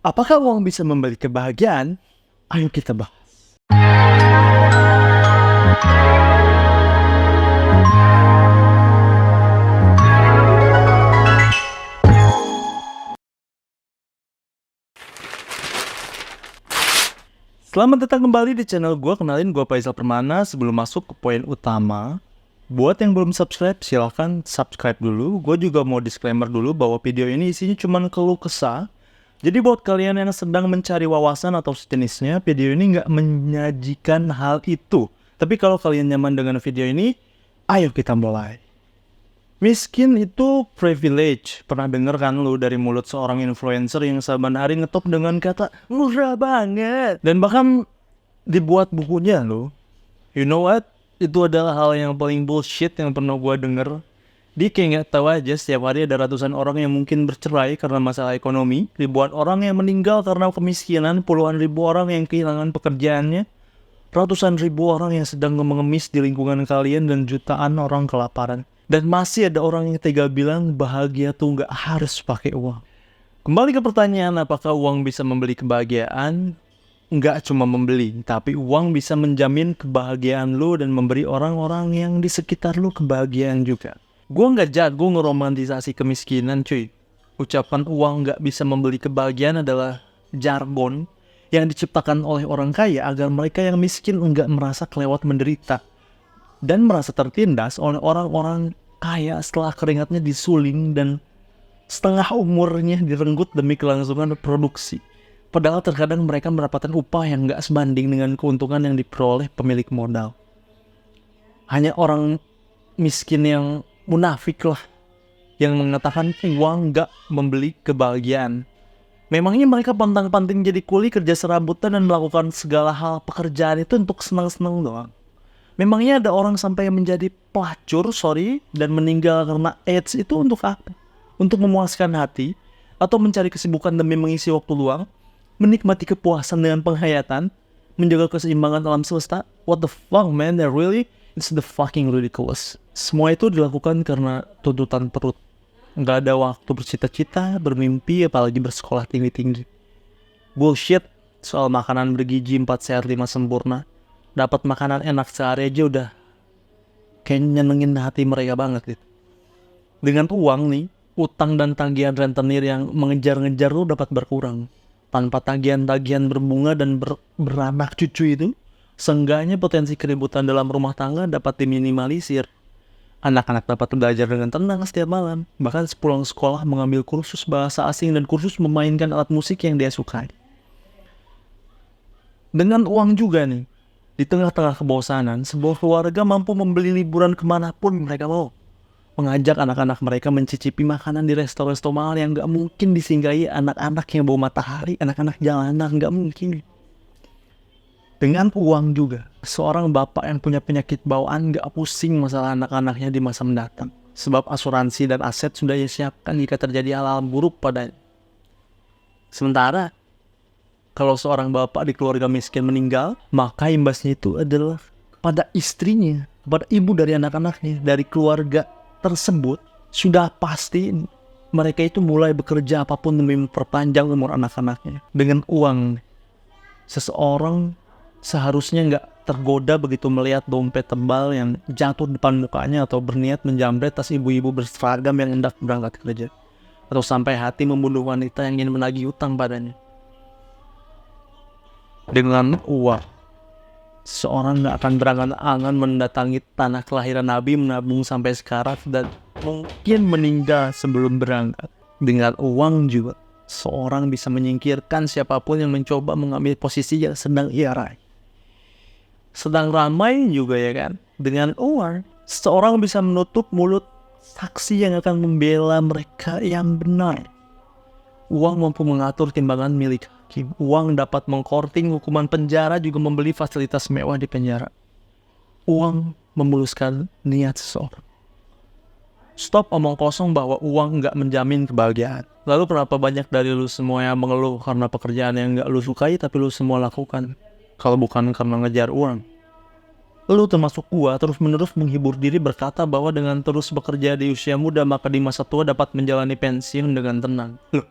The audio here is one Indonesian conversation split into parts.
Apakah uang bisa membeli kebahagiaan? Ayo kita bahas. Selamat datang kembali di channel gue. Kenalin, gue Faisal Permana. Sebelum masuk ke poin utama, buat yang belum subscribe, silahkan subscribe dulu. Gue juga mau disclaimer dulu bahwa video ini isinya cuma keluh kesah. Jadi buat kalian yang sedang mencari wawasan atau sejenisnya, video ini nggak menyajikan hal itu. Tapi kalau kalian nyaman dengan video ini, ayo kita mulai. Miskin itu privilege. Pernah denger kan lu dari mulut seorang influencer yang saban hari ngetop dengan kata murah banget. Dan bahkan dibuat bukunya lo. You know what? Itu adalah hal yang paling bullshit yang pernah gue denger. Dia kayak gak tahu aja setiap hari ada ratusan orang yang mungkin bercerai karena masalah ekonomi. Ribuan orang yang meninggal karena kemiskinan. Puluhan ribu orang yang kehilangan pekerjaannya. Ratusan ribu orang yang sedang mengemis di lingkungan kalian. Dan jutaan orang kelaparan. Dan masih ada orang yang tega bilang bahagia tuh gak harus pakai uang. Kembali ke pertanyaan, apakah uang bisa membeli kebahagiaan? Nggak cuma membeli, tapi uang bisa menjamin kebahagiaan lu dan memberi orang-orang yang di sekitar lu kebahagiaan juga. Gue nggak jago ngeromantisasi kemiskinan cuy. Ucapan uang nggak bisa membeli kebahagiaan adalah jargon yang diciptakan oleh orang kaya agar mereka yang miskin nggak merasa kelewat menderita. Dan merasa tertindas oleh orang-orang kaya setelah keringatnya disuling dan setengah umurnya direnggut demi kelangsungan produksi. Padahal terkadang mereka mendapatkan upah yang gak sebanding dengan keuntungan yang diperoleh pemilik modal. Hanya orang miskin yang munafik lah yang mengatakan uang gak membeli kebahagiaan. Memangnya mereka pantang-panting jadi kuli, kerja serabutan dan melakukan segala hal pekerjaan itu untuk senang-senang doang? Memangnya ada orang sampai menjadi pelacur, dan meninggal karena AIDS itu untuk apa? Untuk memuaskan hati? Atau mencari kesibukan demi mengisi waktu luang? Menikmati kepuasan dengan penghayatan? Menjaga keseimbangan alam semesta? What the fuck man, really? It's the fucking ridiculous. Semua itu dilakukan karena tuntutan perut. Nggak ada waktu bercita-cita, bermimpi, apalagi bersekolah tinggi-tinggi. Bullshit soal makanan bergizi 4 sehat 5 sempurna. Dapat makanan enak sehari aja udah kayak nyenengin hati mereka banget gitu. Dengan uang nih, utang dan tagihan rentenir yang mengejar-ngejar lu dapat berkurang. Tanpa tagihan-tagihan berbunga dan beranak cucu itu, seenggaknya potensi keributan dalam rumah tangga dapat diminimalisir. Anak-anak dapat belajar dengan tenang setiap malam. Bahkan sepulang sekolah mengambil kursus bahasa asing dan kursus memainkan alat musik yang dia sukai. Dengan uang juga nih, di tengah-tengah kebosanan, sebuah keluarga mampu membeli liburan kemanapun mereka mau. Mengajak anak-anak mereka mencicipi makanan di resto-resto mahal yang gak mungkin disinggahi anak-anak yang bau matahari, anak-anak jalanan, gak mungkin. Dengan uang juga, seorang bapak yang punya penyakit bawaan gak pusing masalah anak-anaknya di masa mendatang. Sebab asuransi dan aset sudah disiapkan jika terjadi hal-hal buruk padanya. Sementara, kalau seorang bapak di keluarga miskin meninggal, maka imbasnya itu adalah pada istrinya, pada ibu dari anak-anaknya, dari keluarga tersebut. Sudah pasti mereka itu mulai bekerja apapun demi memperpanjang umur anak-anaknya. Dengan uang, seseorang seharusnya nggak tergoda begitu melihat dompet tebal yang jatuh depan mukanya atau berniat menjamret tas ibu-ibu berseragam yang hendak berangkat kerja, atau sampai hati membunuh wanita yang ingin menagih utang padanya. Dengan uang, seorang gak akan berangan-angan mendatangi tanah kelahiran Nabi, menabung sampai sekarat, dan mungkin meninggal sebelum berangkat. Dengan uang juga, seorang bisa menyingkirkan siapapun yang mencoba mengambil posisi yang sedang ia raih. Sedang ramai juga ya kan, dengan uang, seorang bisa menutup mulut saksi yang akan membela mereka yang benar. Uang mampu mengatur timbangan milik hakim. Uang dapat mengkorting hukuman penjara, juga membeli fasilitas mewah di penjara. Uang memuluskan niat seseorang. Stop omong kosong bahwa uang nggak menjamin kebahagiaan. Lalu kenapa banyak dari lu semua yang mengeluh karena pekerjaan yang nggak lu sukai tapi lu semua lakukan? Kalau bukan karena ngejar uang. Lu termasuk gua terus-menerus menghibur diri berkata bahwa dengan terus bekerja di usia muda maka di masa tua dapat menjalani pensiun dengan tenang. Loh,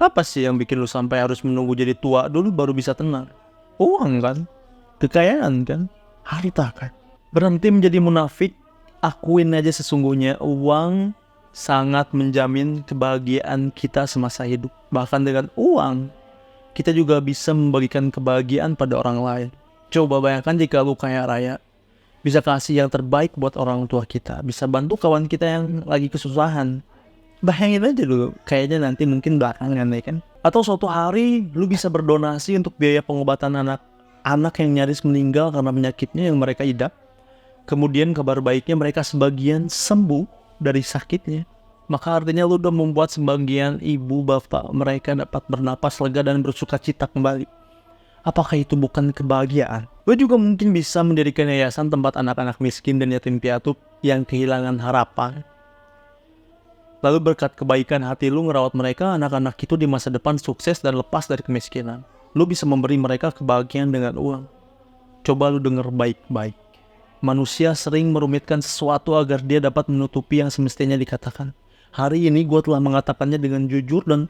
Apa sih yang bikin lu sampai harus menunggu jadi tua dulu baru bisa tenang? Uang kan? Kekayaan kan? Harta kan? Berhenti menjadi munafik, akuin aja sesungguhnya uang sangat menjamin kebahagiaan kita semasa hidup. Bahkan dengan uang, kita juga bisa membagikan kebahagiaan pada orang lain. Coba bayangkan jika lu kaya raya, bisa kasih yang terbaik buat orang tua kita, bisa bantu kawan kita yang lagi kesusahan. Bayangin aja dulu, kayaknya nanti mungkin belakangan ya kan. Atau suatu hari lu bisa berdonasi untuk biaya pengobatan anak yang nyaris meninggal karena penyakitnya yang mereka idap. Kemudian kabar baiknya mereka sebagian sembuh dari sakitnya. Maka artinya lu udah membuat sebagian ibu bapak mereka dapat bernapas lega dan bersuka cita kembali. Apakah itu bukan kebahagiaan? Lu juga mungkin bisa mendirikan yayasan tempat anak-anak miskin dan yatim piatu yang kehilangan harapan. Lalu berkat kebaikan hati lu ngerawat mereka, anak-anak itu di masa depan sukses dan lepas dari kemiskinan. Lu bisa memberi mereka kebahagiaan dengan uang. Coba lu denger baik-baik. Manusia sering merumitkan sesuatu agar dia dapat menutupi yang semestinya dikatakan. Hari ini gue telah mengatakannya dengan jujur dan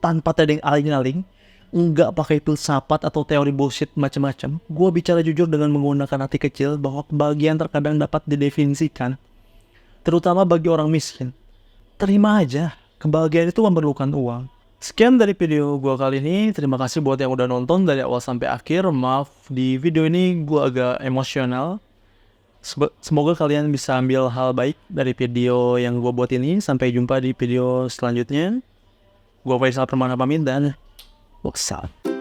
tanpa tedeng aling-aling. Enggak pakai filsafat atau teori bullshit macam-macam. Gue bicara jujur dengan menggunakan hati kecil bahwa kebahagiaan terkadang dapat didefinisikan. Terutama bagi orang miskin. Terima aja, kebahagiaan itu memerlukan uang. Sekian dari video gue kali ini. Terima kasih buat yang udah nonton dari awal sampai akhir. Maaf, di video ini gue agak emosional. Semoga kalian bisa ambil hal baik dari video yang gue buat ini. Sampai jumpa di video selanjutnya. Gue Faisal Permana pamit dan wassalam.